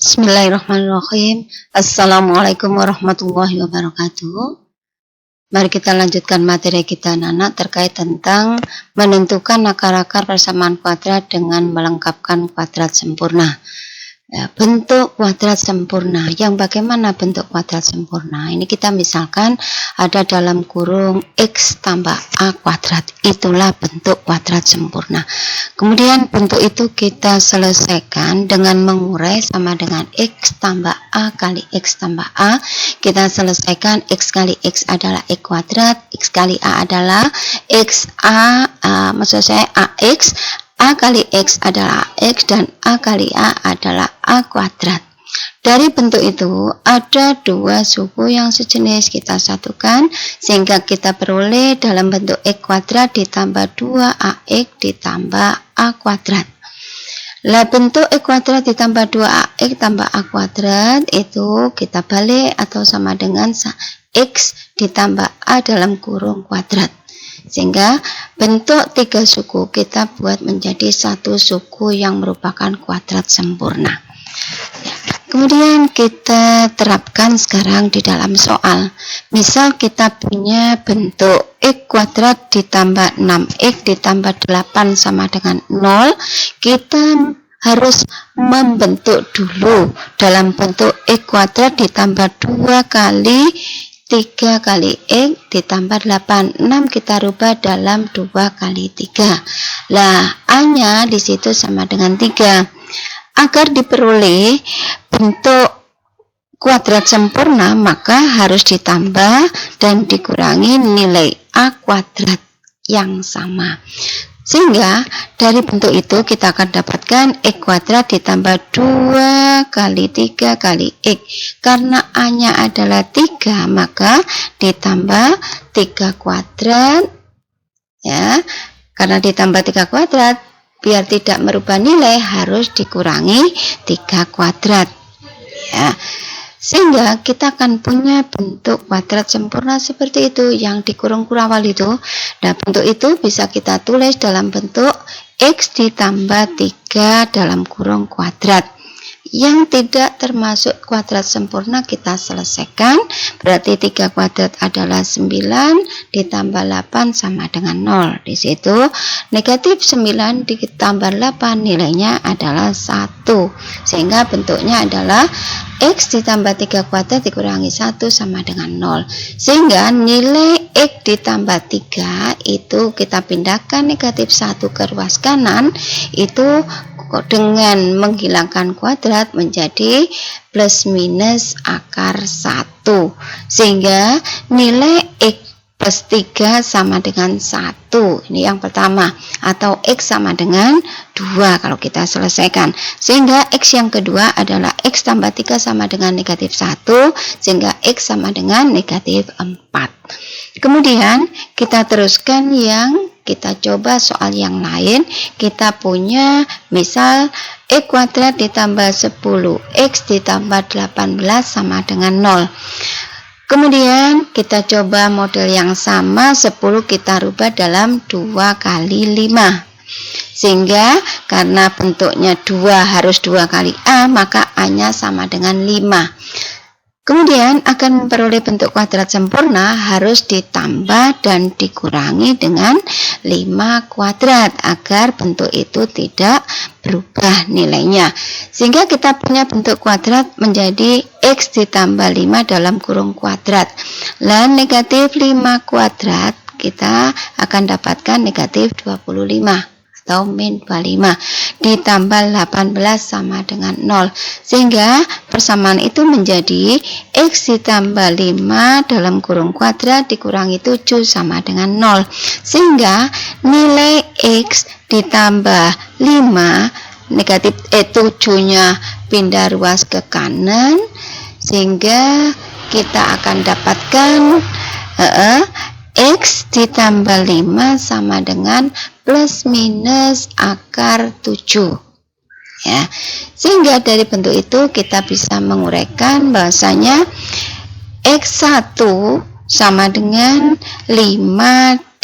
Bismillahirrahmanirrahim. Assalamualaikum warahmatullahi wabarakatuh. Mari kita lanjutkan materi kita anak-anak terkait tentang menentukan akar-akar persamaan kuadrat dengan melengkapkan kuadrat sempurna. Ya, bentuk kuadrat sempurna. Yang bagaimana bentuk kuadrat sempurna? Ini kita misalkan ada dalam kurung X tambah A kuadrat. Itulah bentuk kuadrat sempurna. Kemudian bentuk itu kita selesaikan dengan mengurai sama dengan X tambah A kali X tambah A. Kita selesaikan X kali X adalah X kuadrat, X kali A adalah XA, maksud saya AX. A kali X adalah X dan A kali A adalah A kuadrat. Dari bentuk itu ada dua suku yang sejenis, kita satukan sehingga kita peroleh dalam bentuk X kuadrat ditambah 2AX ditambah A kuadrat. Lah bentuk X kuadrat ditambah 2AX tambah A kuadrat itu kita balik atau sama dengan X ditambah A dalam kurung kuadrat. Sehingga bentuk tiga suku kita buat menjadi satu suku yang merupakan kuadrat sempurna. Ya. Kemudian kita terapkan sekarang di dalam soal. Misal kita punya bentuk X kuadrat ditambah 6X ditambah 8 sama dengan 0. Kita harus membentuk dulu dalam bentuk X kuadrat ditambah 2 kali 3 kali X ditambah 8. 6 kita rubah dalam 2 kali 3. Lah, A-nya di situ sama dengan 3. Agar diperoleh bentuk kuadrat sempurna, maka harus ditambah dan dikurangi nilai A kuadrat yang sama. Sehingga dari bentuk itu kita akan dapatkan X kuadrat ditambah 2 kali 3 kali X. Karena A-nya adalah 3, maka ditambah 3 kuadrat. Ya, karena ditambah 3 kuadrat, biar tidak merubah nilai harus dikurangi 3 kuadrat. Ya. Sehingga kita akan punya bentuk kuadrat sempurna seperti itu yang dikurung awal itu. Nah, bentuk itu bisa kita tulis dalam bentuk X ditambah 3 dalam kurung kuadrat. Yang tidak termasuk kuadrat sempurna kita selesaikan. Berarti 3 kuadrat adalah 9 ditambah 8 sama dengan 0. Di situ negatif 9 ditambah 8 nilainya adalah 1. Sehingga bentuknya adalah X ditambah 3 kuadrat dikurangi 1 sama dengan 0. Sehingga nilai X ditambah 3 itu kita pindahkan negatif 1 ke ruas kanan. Itu dengan menghilangkan kuadrat menjadi plus minus akar 1. Sehingga nilai X plus 3 sama dengan 1. Ini yang pertama. Atau X sama dengan 2 kalau kita selesaikan. Sehingga X yang kedua adalah X tambah 3 sama dengan negatif 1. Sehingga X sama dengan negatif 4. Kemudian kita teruskan yang kita coba soal yang lain. Kita punya misal X kuadrat ditambah 10 X ditambah 18 sama dengan 0. Kemudian kita coba model yang sama, 10 kita rubah dalam 2 kali 5. Sehingga karena bentuknya 2 harus 2 kali A, maka A-nya sama dengan 5. Kemudian akan memperoleh bentuk kuadrat sempurna harus ditambah dan dikurangi dengan 5 kuadrat agar bentuk itu tidak berubah nilainya. Sehingga kita punya bentuk kuadrat menjadi X ditambah 5 dalam kurung kuadrat. Dan negatif 5 kuadrat kita akan dapatkan negatif 25. Atau min 25 ditambah 18 sama dengan 0. Sehingga persamaan itu menjadi X ditambah 5 dalam kurung kuadrat dikurangi 7 sama dengan 0. Sehingga nilai X ditambah 5 negatif 7-nya pindah ruas ke kanan. Sehingga kita akan dapatkan X ditambah 5 sama dengan plus minus akar 7. Ya. Sehingga dari bentuk itu kita bisa menguraikan bahwasanya X1 sama dengan 5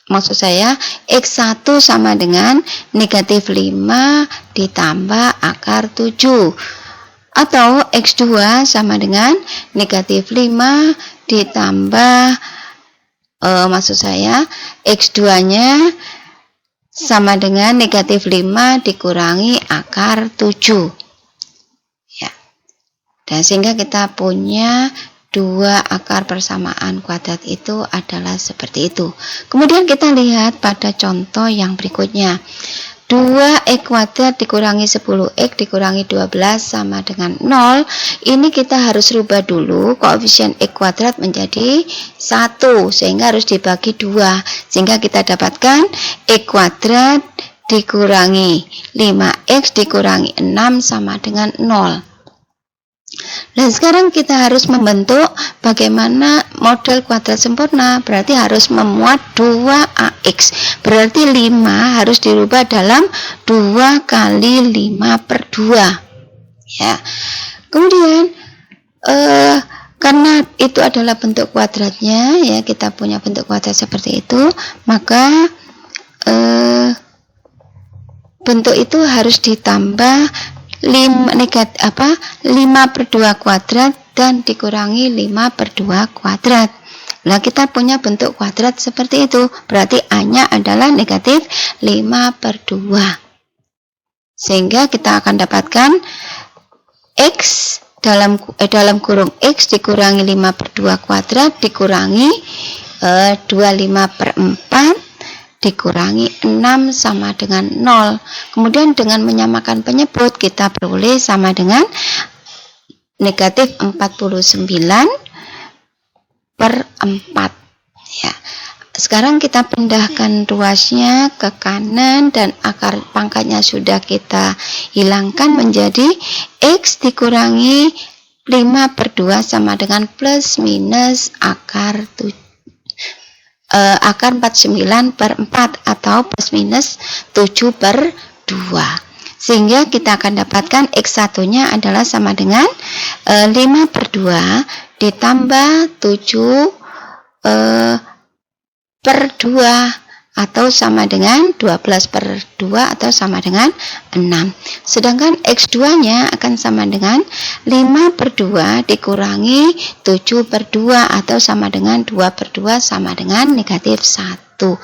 maksud saya X1 sama dengan negatif 5 ditambah akar 7. Atau X2 sama dengan negatif 5 ditambah maksud saya X2-nya sama dengan negatif 5 dikurangi akar 7. Ya. Dan sehingga kita punya 2 akar persamaan kuadrat itu adalah seperti itu. Kemudian kita lihat pada contoh yang berikutnya. 2x kuadrat dikurangi 10x dikurangi 12 sama dengan 0. Ini kita harus rubah dulu koefisien x kuadrat menjadi 1, sehingga harus dibagi 2. Sehingga kita dapatkan x kuadrat dikurangi 5x dikurangi 6 sama dengan 0. Dan sekarang kita harus membentuk bagaimana model kuadrat sempurna. Berarti harus memuat 2ax. Berarti 5 harus dirubah dalam 2 kali 5 per 2. Ya. Kemudian karena itu adalah bentuk kuadratnya, ya, kita punya bentuk kuadrat seperti itu, maka bentuk itu harus ditambah 5 per 2 kuadrat dan dikurangi 5 per 2 kuadrat. Nah, kita punya bentuk kuadrat seperti itu. Berarti A-nya adalah negatif 5 per 2. Sehingga kita akan dapatkan X dalam kurung X dikurangi 5 per 2 kuadrat dikurangi 25 per 4 dikurangi 6 sama dengan 0. Kemudian dengan menyamakan penyebut kita peroleh sama dengan negatif 49 per 4. Ya. Sekarang kita pindahkan ruasnya ke kanan dan akar pangkatnya sudah kita hilangkan menjadi X dikurangi 5 per 2 sama dengan plus minus akar 49 per 4 atau plus minus 7 per 2. Sehingga kita akan dapatkan X1 nya adalah sama dengan 5 per 2 ditambah 7 per 2 atau sama dengan 12 per 2 atau sama dengan 6. Sedangkan X2 nya akan sama dengan 5 per 2 dikurangi 7 per 2 atau sama dengan 2 per 2 sama dengan negatif 1.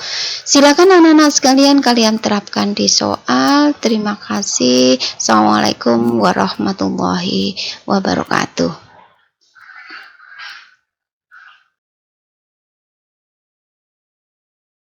Silakan anak-anak sekalian kalian terapkan di soal. Terima kasih. Assalamualaikum warahmatullahi wabarakatuh.